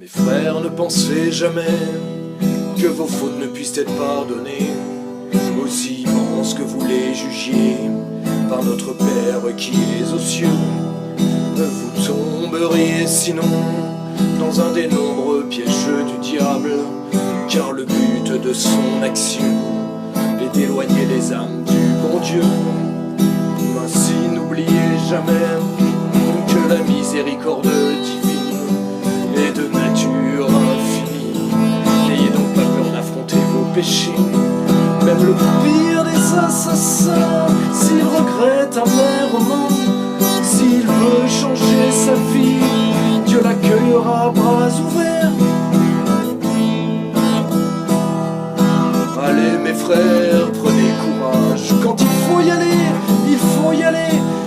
Mes frères, ne pensez jamais que vos fautes ne puissent être pardonnées, aussi immenses que vous les jugiez par notre Père qui est aux cieux. Vous tomberiez sinon dans un des nombreux pièges du diable, car le but de son action est d'éloigner les âmes du bon Dieu. Ainsi n'oubliez jamais que la miséricorde divine est de nature infinie. N'ayez donc pas peur d'affronter vos péchés. Même le pire des assassins, s'il regrette amèrement, s'il veut changer sa vie, Dieu l'accueillera à bras ouverts. Allez mes frères, prenez courage, quand il faut y aller, il faut y aller.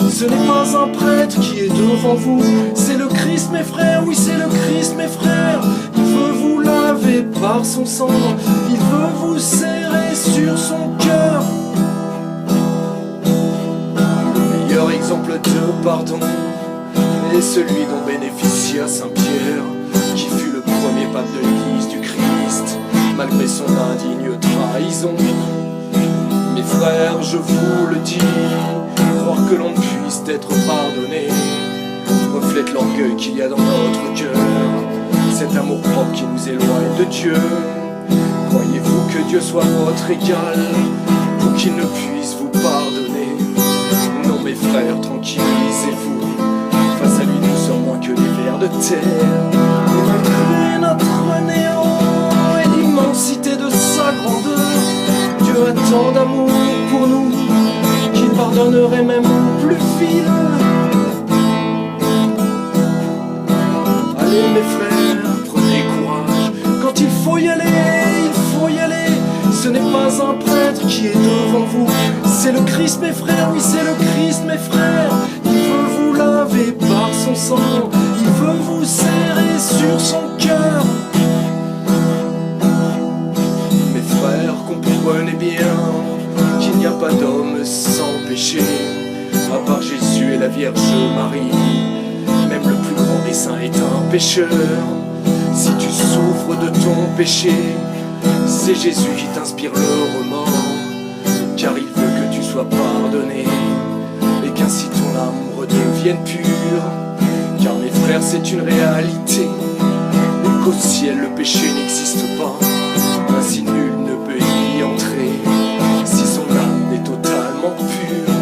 Ce n'est pas un prêtre qui est devant vous, c'est le Christ mes frères, oui c'est le Christ mes frères. Il veut vous laver par son sang, il veut vous serrer sur son cœur. Le meilleur exemple de pardon est celui dont bénéficia Saint-Pierre, qui fut le premier pape de l'Église du Christ, malgré son indigne trahison. Mes frères, je vous le dis, croire que l'on puisse être pardonné reflète l'orgueil qu'il y a dans notre cœur, cet amour propre qui nous éloigne de Dieu. Croyez-vous que Dieu soit votre égal pour qu'il ne puisse vous pardonner? Non mes frères, tranquillisez-vous, face à lui nous sommes moins que des vers de terre. Et malgré notre néant et l'immensité de sa grandeur, Dieu a tant d'amour pour nous qu'il pardonnerait même aux plus viles. Allez mes frères, prenez courage, quand il faut y aller, il faut y aller. Ce n'est pas un prêtre qui est devant vous, c'est le Christ mes frères, oui c'est le Christ mes frères. Il veut vous laver par son sang, il veut vous serrer sur son cœur. Mes frères, comprenez bien qu'il n'y a pas d'homme sans péché, à part Jésus et la Vierge Marie. Même le plus grand des saints est un pécheur. Si tu souffres de ton péché, c'est Jésus qui t'inspire le remords, car il veut que tu sois pardonné et qu'ainsi ton âme redevienne pure. Car mes frères, c'est une réalité, et qu'au ciel le péché n'existe pas, ainsi nul ne peut y entrer si son âme est totalement pure.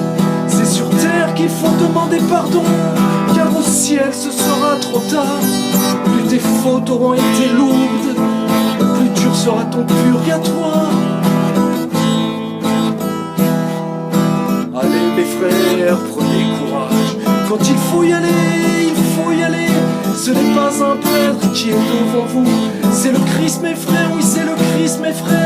C'est sur terre qu'il faut demander pardon, car au ciel ce sera trop tard. Plus tes fautes auront été lourdes, plus dur sera ton purgatoire. Allez mes frères, prenez courage, quand il faut y aller, il faut y aller. Ce n'est pas un prêtre qui est devant vous, c'est le Christ mes frères, oui c'est le Christ mes frères.